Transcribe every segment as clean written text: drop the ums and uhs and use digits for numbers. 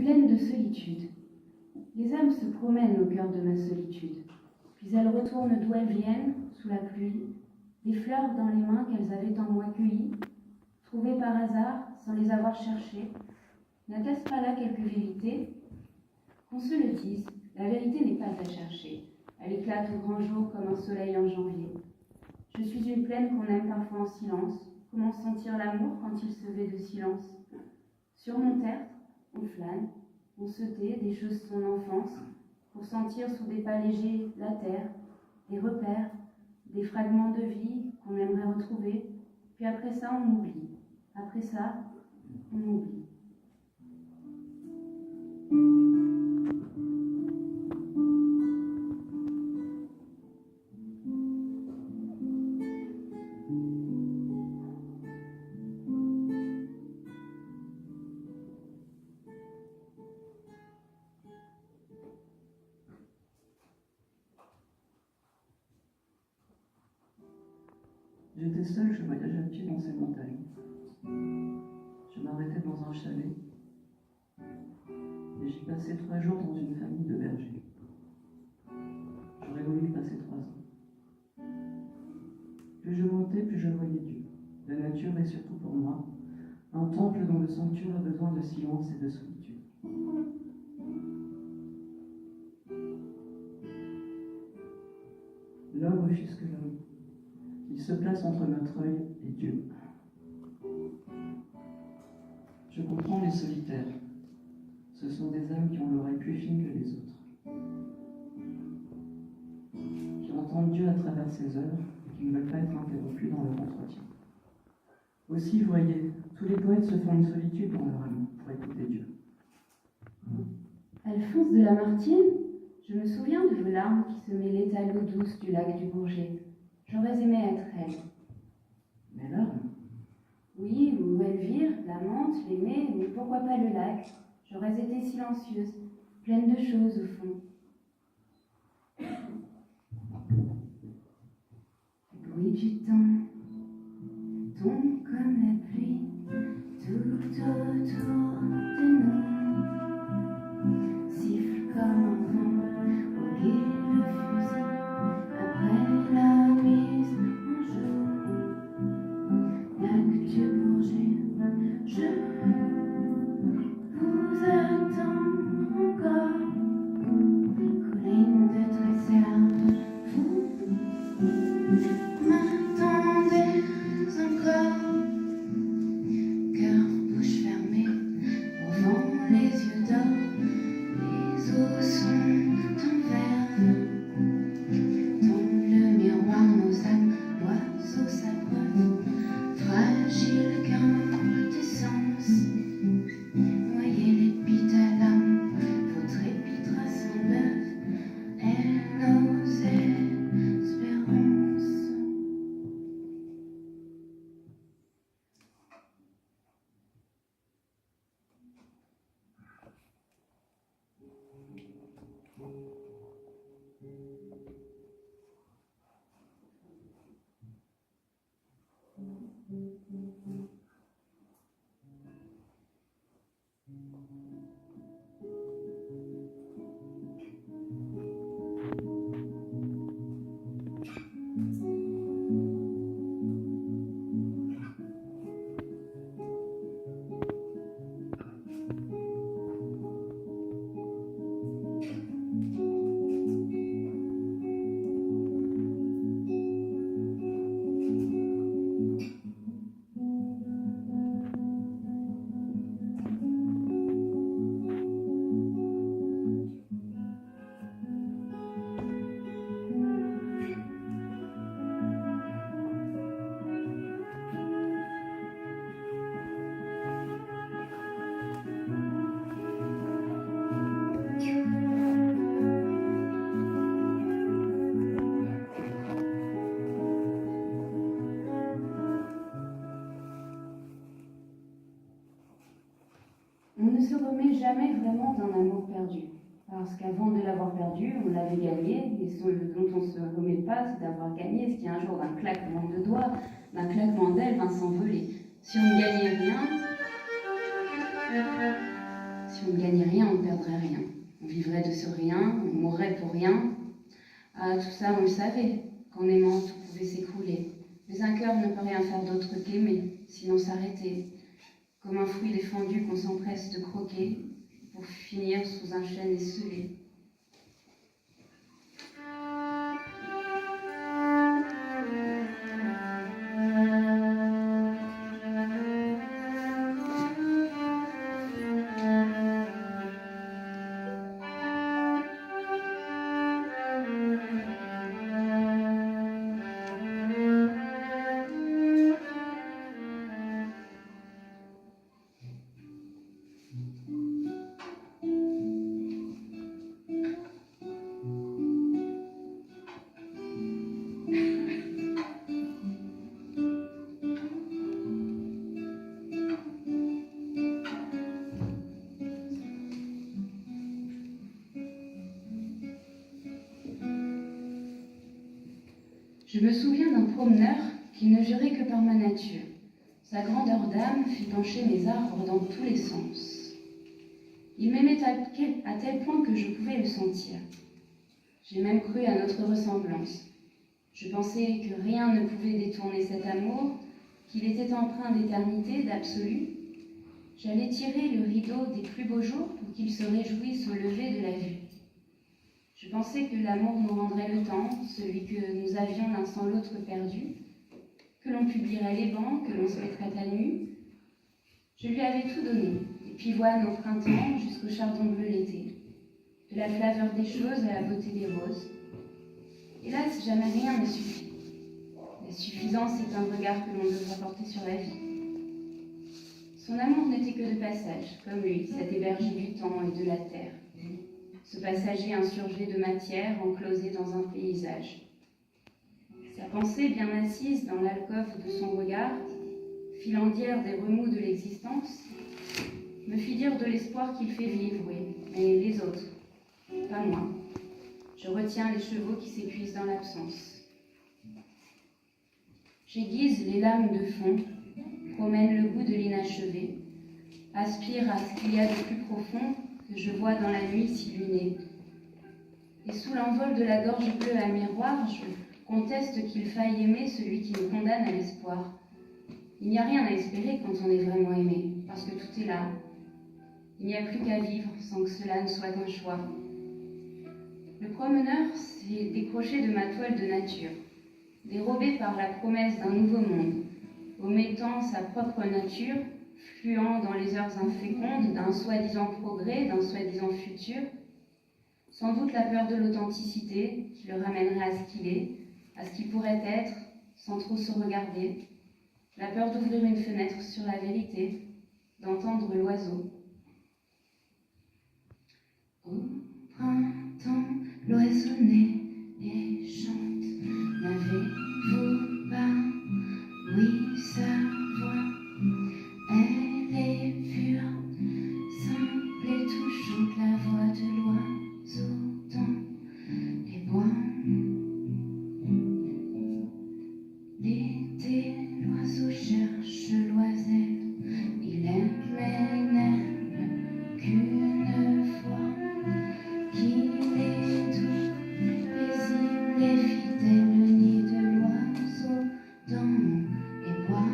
pleine de solitude. Les âmes se promènent au cœur de ma solitude, puis elles retournent d'où elles viennent, sous la pluie, des fleurs dans les mains qu'elles avaient en moi cueillies, trouvées par hasard, sans les avoir cherchées. N'était-ce pas là quelque vérité? Qu'on se le dise, la vérité n'est pas à chercher. Elle éclate au grand jour comme un soleil en janvier. Je suis une plaine qu'on aime parfois en silence. Comment sentir l'amour quand il se vêt de silence? Sur mon tertre, on flâne, on se tait des choses de son enfance, pour sentir sous des pas légers la terre, des repères, des fragments de vie qu'on aimerait retrouver. Puis après ça, on oublie. Après ça, on oublie. J'étais seule, je voyageais à pied dans ces montagnes. Je m'arrêtais dans un chalet et j'y passais 3 jours dans une famille de bergers. J'aurais voulu y passer 3 ans. Plus je montais, plus je voyais Dieu. La nature est surtout pour moi un temple dont le sanctuaire a besoin de silence et de solitude. L'homme offusque l'homme. Il se place entre notre œil et Dieu. Je comprends les solitaires. Ce sont des âmes qui ont l'oreille plus fine que les autres, qui entendent Dieu à travers ses œuvres et qui ne veulent pas être interrompus dans leur entretien. Aussi, voyez, tous les poètes se font une solitude dans leur âme pour écouter Dieu. Alphonse de Lamartine, je me souviens de vos larmes qui se mêlaient à l'eau douce du lac du Bourget. J'aurais aimé être elle. Mes larmes? Oui, ou Elvire, l'amante, l'aimée, mais pourquoi pas le lac? J'aurais été silencieuse, pleine de choses au fond. Le bruit du temps tombe comme la pluie tout autour de nous, siffle comme un vent au gué le fusil après la mise en jour. Lac du Bourget, je vous attends encore, colline de Tresserre, vous m'attendez encore, cœur bouche fermée, au vent les yeux d'or, les eaux sont en verre, dans le miroir nos âmes, l'oiseau s'abreuve, fragile quintessence, noyez les l'âme, votre épitra s'enlève, et nos espérances. On ne se remet jamais vraiment d'un amour perdu, parce qu'avant de l'avoir perdu, on l'avait gagné, et ce dont on ne se remet pas, c'est d'avoir gagné, ce qui un jour, d'un claquement de doigts, d'un claquement d'ailes, va s'envoler. Si on ne gagnait rien, Si on ne gagnait rien, on ne perdrait rien. On vivrait de ce rien, on mourrait pour rien. Ah, tout ça, on le savait, qu'en aimant, tout pouvait s'écrouler. Mais un cœur ne peut rien faire d'autre qu'aimer, sinon s'arrêter, comme un fruit défendu qu'on s'empresse de croquer, pour finir sous un chêne esselé. Je me souviens d'un promeneur qui ne jurait que par ma nature. Sa grandeur d'âme fit pencher mes arbres dans tous les sens. Il m'aimait à tel point que je pouvais le sentir. J'ai même cru à notre ressemblance. Je pensais que rien ne pouvait détourner cet amour, qu'il était empreint d'éternité, d'absolu. J'allais tirer le rideau des plus beaux jours pour qu'il se réjouisse au lever de la vue. Je pensais que l'amour nous rendrait le temps, celui que nous avions l'un sans l'autre perdu, que l'on publierait les bancs, que l'on se mettrait à nu. Je lui avais tout donné, des pivoines au printemps jusqu'au chardon bleu l'été, de la flaveur des choses à la beauté des roses. Hélas, jamais rien ne suffit. La suffisance est un regard que l'on devra porter sur la vie. Son amour n'était que de passage, comme lui, cet hébergé du temps et de la terre. Ce passager insurgé de matière, enclosé dans un paysage. Sa pensée, bien assise dans l'alcôve de son regard, filandière des remous de l'existence, me fit dire de l'espoir qu'il fait vivre, oui, mais les autres, pas moi. Je retiens les chevaux qui s'épuisent dans l'absence. J'aiguise les lames de fond, promène le goût de l'inachevé, aspire à ce qu'il y a de plus profond que je vois dans la nuit s'illuminer. Et sous l'envol de la gorge bleue à miroir, je conteste qu'il faille aimer celui qui nous condamne à l'espoir. Il n'y a rien à espérer quand on est vraiment aimé, parce que tout est là. Il n'y a plus qu'à vivre sans que cela ne soit un choix. Le promeneur s'est décroché de ma toile de nature, dérobé par la promesse d'un nouveau monde, omettant sa propre nature, fluant dans les heures infécondes d'un soi-disant progrès, d'un soi-disant futur, sans doute la peur de l'authenticité qui le ramènerait à ce qu'il est, à ce qu'il pourrait être, sans trop se regarder, la peur d'ouvrir une fenêtre sur la vérité, d'entendre l'oiseau. Au printemps, l'oiseau naît et chante, n'avez-vous pas, oui, sa voix, elle est pure, simple et touchante, la voix de l'oiseau dans les bois. L'été, l'oiseau cherche l'oiselle, il aime mais n'aime qu'une fois, qu'il est doux, paisible et fidèle, le nid de l'oiseau dans les bois.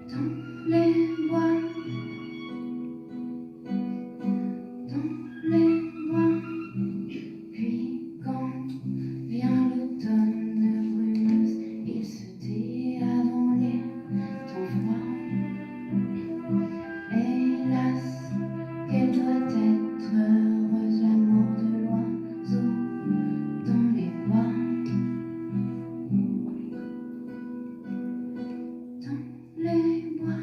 Dans les bois, puis quand vient l'automne brumeuse, il se tait avant les temps froids. Hélas, quelle doit être heureuse la mort de l'oiseau dans les bois. Dans les bois.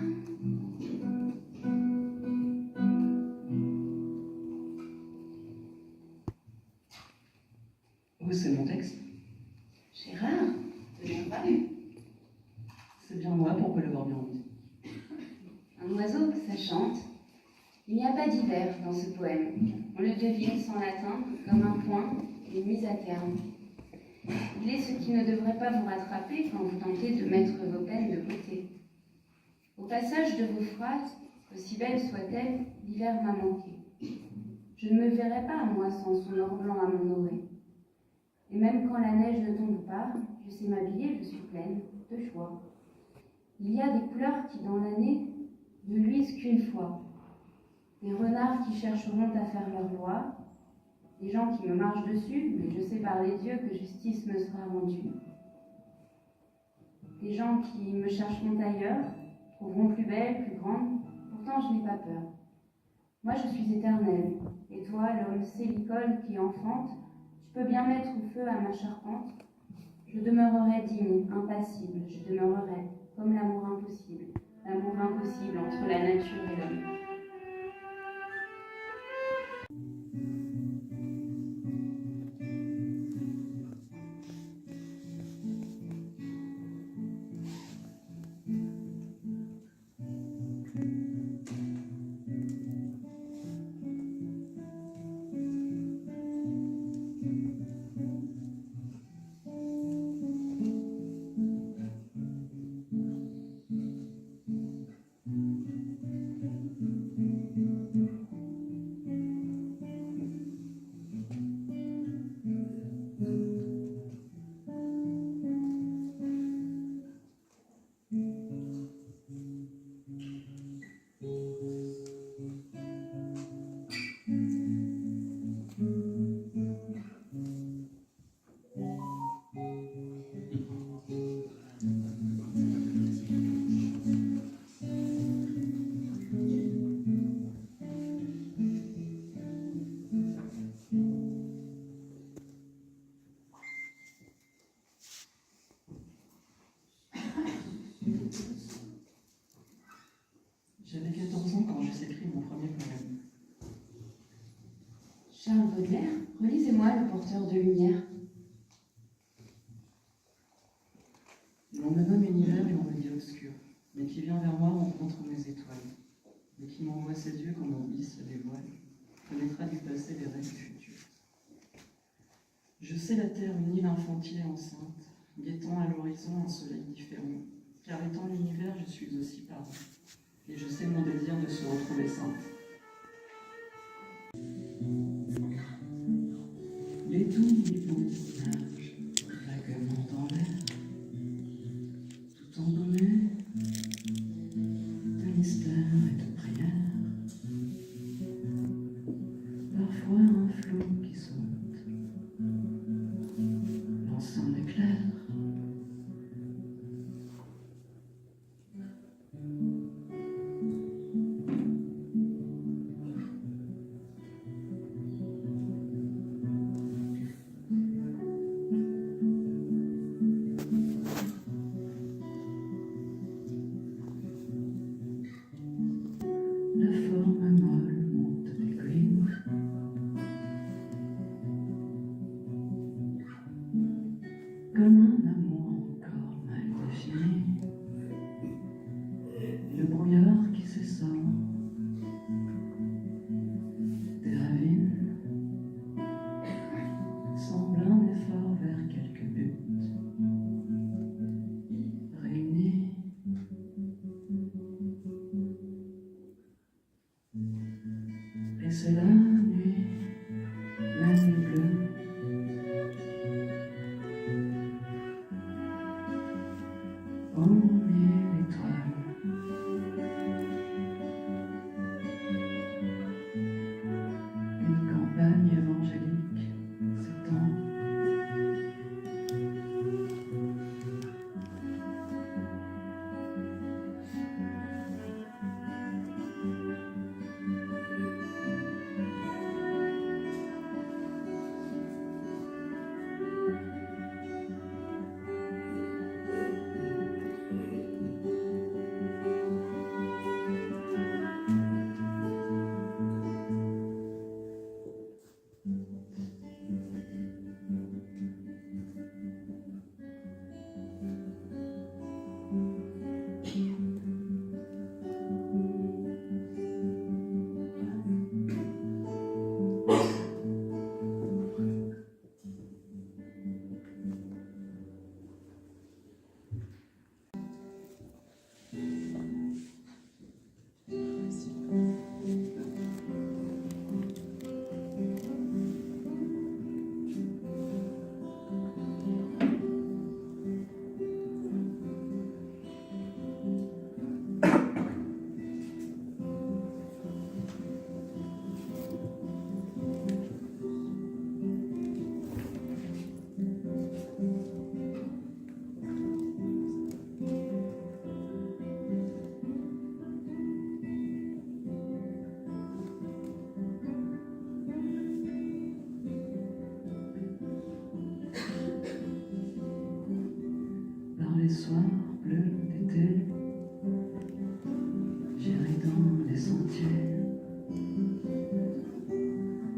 Oui, c'est mon texte. Gérard, de bien paru. C'est bien moi, pourquoi l'avoir bien dit? Un oiseau, ça chante. Il n'y a pas d'hiver dans ce poème. On le devine sans l'atteindre, comme un point, une mise à terme. Il est ce qui ne devrait pas vous rattraper quand vous tentez de mettre vos peines de côté. Au passage de vos phrases, aussi belles soient-elles, l'hiver m'a manqué. Je ne me verrai pas, moi, sans son or blanc à mon oreille. Et même quand la neige ne tombe pas, je sais m'habiller, je suis pleine de joie. Il y a des couleurs qui, dans l'année, ne luisent qu'une fois. Des renards qui chercheront à faire leur loi, des gens qui me marchent dessus, mais je sais par les dieux que justice me sera rendue. Des gens qui me chercheront ailleurs, trouveront plus belle, plus grande, pourtant je n'ai pas peur. Moi je suis éternelle, et toi, l'homme célicole qui enfante, tu peux bien mettre au feu à ma charpente. Je demeurerai digne, impassible, je demeurerai comme l'amour impossible entre la nature et l'homme. J'avais 14 ans quand j'ai écrit mon premier poème. Charles Baudelaire, relisez-moi Le porteur de lumière. L'on me nomme univers et on me dit obscur, mais qui vient vers moi rencontre mes étoiles, mais qui m'envoie ses yeux quand mon bis se dévoile, connaîtra du passé les rêves du futur. Je sais la terre une île infantile et enceinte, guettant à l'horizon un soleil différent, car étant l'univers, je suis aussi parent, et je sais mon désir de se retrouver sainte. Les doux hiboux nagent vaguement dans l'air, tout embaumés de mystère et de prière. Parfois un flot qui saute, lance un éclair. La forme molle monte des collines, comme un amour encore mal défini, le brouillard qui s'essore des ravines semble un effort vers quelque but réuni. Et c'est la nuit bleue, au mille étoiles. Une campagne évangélique s'étend. sentiers,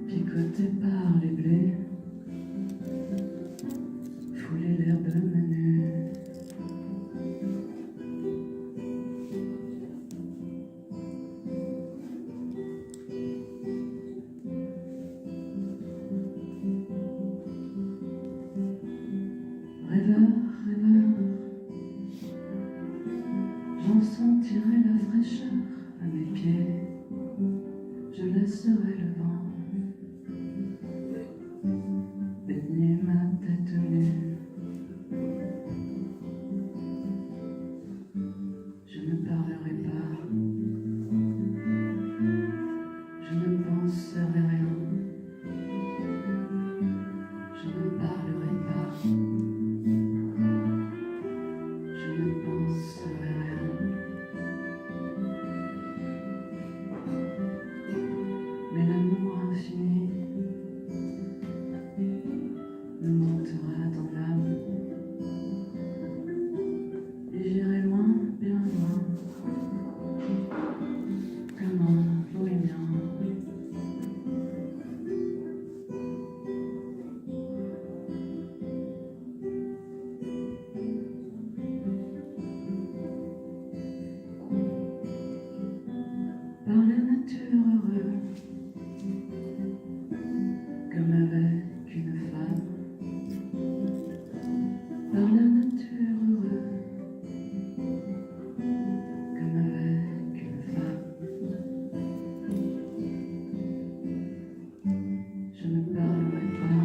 picotés par les blés, fouler l'herbe menue. Rêveur, rêveur, j'en sentirai la fraîcheur à mes pieds, je laisserai le vent baigner ma tête nue. Je ne parlerai pas, je ne penserai rien, je ne parlerai pas. Je ne penserai rien. Mais l'amour infini me montera dans l'âme. Et j'irai loin, bien loin, comme un bohémien. Par la nature heureux, comme avec une femme. Par la nature heureux, comme avec une femme. Je ne parlerai pas,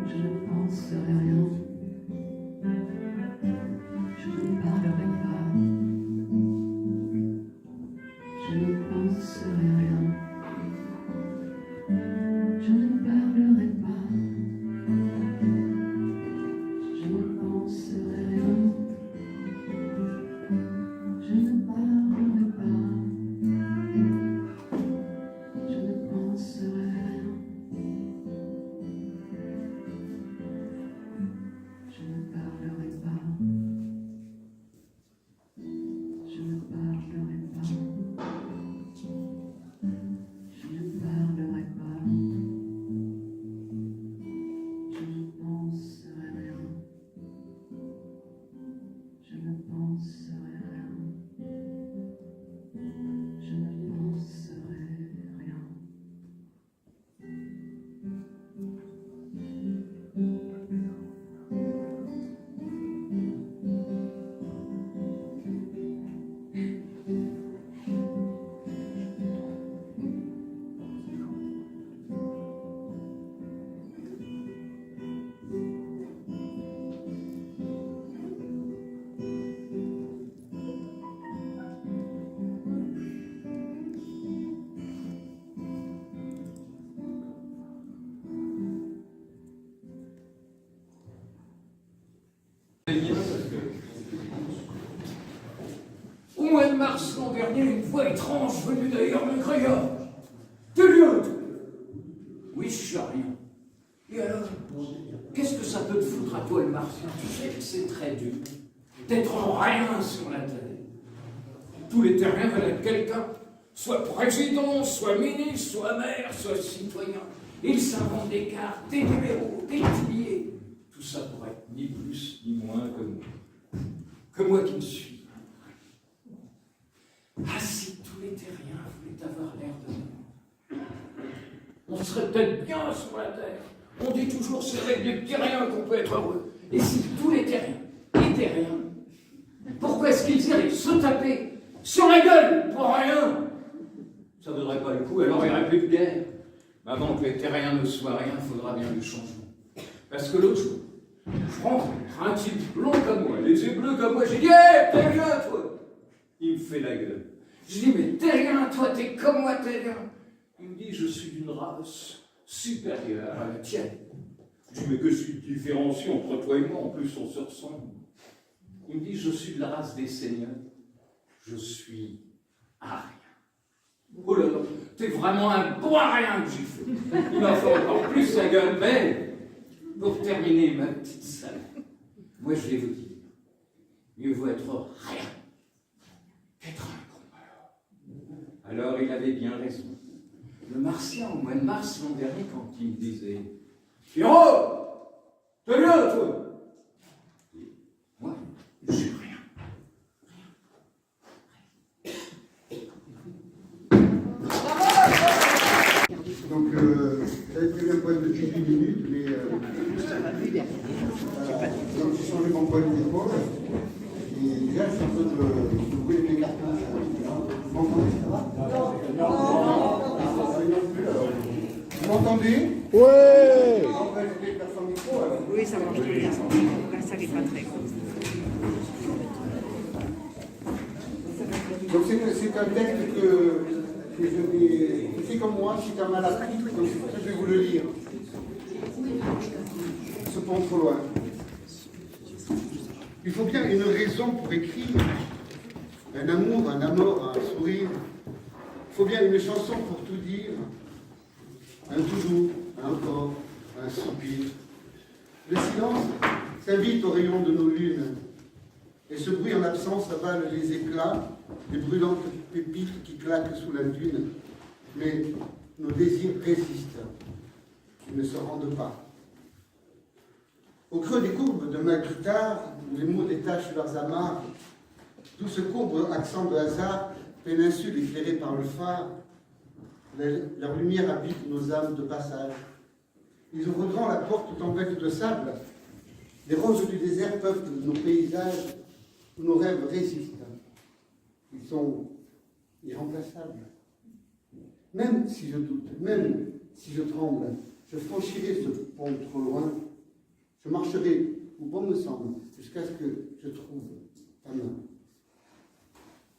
je ne penserai rien. Je ne parlerai pas. Je ne penserai rien. Je ne parlerai pas. Je ne penserai rien. Je ne parlerai pas. Je ne penserai rien. Je ne parlerai pas. Je ne parlerai pas. Je ne parlerai pas. Je ne penserai rien. Je ne penserai rien. Je ne penserai rien. Au mois de mars l'an dernier, une voix étrange venue d'ailleurs me cria « T'es lieu !» Oui, je suis rien. Et alors, qu'est-ce que ça peut te foutre à toi, le martien? Tu sais que c'est très dur d'être en rien sur la terre. Tous les terriens veulent être quelqu'un, soit président, soit ministre, soit maire, soit citoyen. Ils s'inventent des cartes, des numéros, des billets. Tout ça pour être ni plus ni moins que moi. Que moi qui ne suis. Ah, si tous les terriens voulaient avoir l'air de nous, on serait peut-être bien sur la terre. On dit toujours c'est avec des terriens qu'on peut être heureux. Et si tous les terriens, pourquoi est-ce qu'ils iraient se taper sur la gueule pour rien? Ça ne vaudrait pas le coup, alors il n'y aurait plus de guerre. Mais avant que les terriens ne soient rien, il faudra bien du changement. Parce que l'autre jour, je rentre un type blond comme moi, les yeux bleus comme moi, j'ai dit « Hé, terrien, toi !» Il me fait la gueule. Je dis « Mais terrien, toi, t'es comme moi, terrien !» Il me dit « Je suis d'une race supérieure à la tienne. » Je dis « Mais que suis différencié entre toi et moi, en plus on se ressemble. » Il me dit « Je suis de la race des seigneurs. Je suis arien. » Oh là là, t'es vraiment un bon arien que j'ai fait. Il m'a fait encore plus la gueule, mais pour terminer ma petite salle, moi je vais vous dire, mieux vaut être rien Alors il avait bien raison. Le Martien, au mois de mars l'an dernier, quand il me disait « Pierrot, t'es bien, toi ?» Et moi, je sais rien. Donc, j'avais prévu un poème de 18 minutes, mais donc j'ai changé mon poème d'épaule. Et là, je suis un peu de brûler mes cartons. Vous m'entendez, ça va? Vous m'entendez? Ouais. En fait, je vais faire son micro. Alors. Oui, ça marche très bien. Là, ça n'est pas très gros. Donc, c'est un texte que je n'ai. C'est comme moi, c'est un mal appris, donc c'est pour ça que je vais vous le lire. Ce pont trop loin. Il faut bien une raison pour écrire. Un amour, un amour, un sourire. Il faut bien une chanson pour tout dire. Un tout doux, un corps, un soupir. Le silence s'invite au rayon de nos lunes. Et ce bruit en absence avale les éclats, les brûlantes pépites qui claquent sous la dune. Mais nos désirs résistent. Ils ne se rendent pas. Au creux des courbes de ma guitare, où les mots détachent leurs amarres, tout ce courbe accent de hasard, péninsule éclairée par le phare, leur lumière habite nos âmes de passage. Ils ouvrent grand la porte tempête de sable. Les roses du désert peuplent nos paysages, où nos rêves résistent. Ils sont irremplaçables. Même si je doute, même si je tremble, je franchirai ce pont trop loin. Je marcherai où bon me semble, jusqu'à ce que je trouve ta main.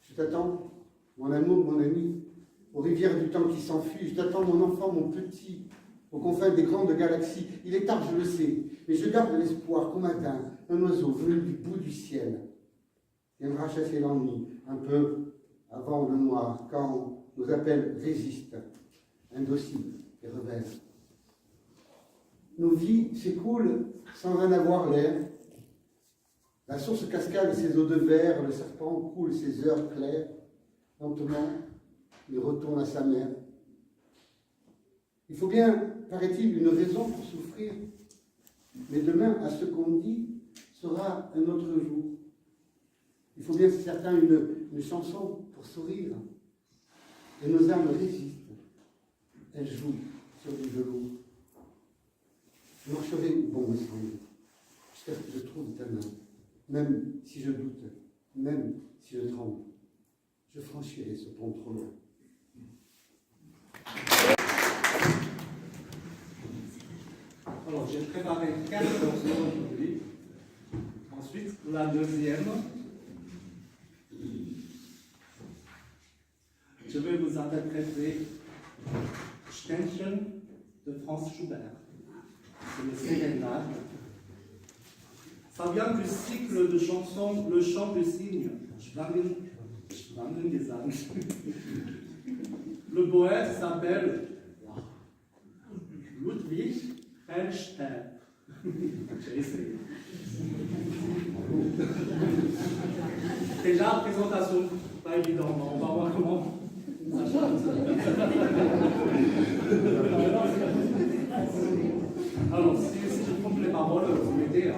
Je t'attends, mon amour, mon ami, aux rivières du temps qui s'enfuit. Je t'attends, mon enfant, mon petit, aux confins des grandes galaxies. Il est tard, je le sais, mais je garde l'espoir qu'au matin, un oiseau venu du bout du ciel viendra chasser l'ennui, un peu avant le noir, quand nos appels résistent, indociles et rebelles. Nos vies s'écoulent sans en avoir l'air. La source cascade ses eaux de verre, le serpent coule ses heures claires. Lentement, il retourne à sa mère. Il faut bien, paraît-il, une raison pour souffrir. Mais demain, à ce qu'on dit, sera un autre jour. Il faut bien, c'est certain, une chanson pour sourire. Et nos âmes résistent. Elles jouent sur du velours. Je marcherai où bon me semble, jusqu'à ce que je trouve ta main. Même si je doute, même si je tremble, je franchirai ce pont trop loin. Alors, j'ai préparé 4 chansons aujourd'hui. Ensuite, la deuxième. Je vais vous interpréter Ständchen de Franz Schubert. C'est le sérénade. Ça vient du cycle de chansons Le chant du cygne, Schwangengesang. Le poète s'appelle Ludwig Hellstein. J'ai essayé. Déjà, présentation, pas évident, on va voir comment ça chante. Alors, si je trompe les paroles, vous mettez.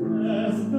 Es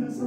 This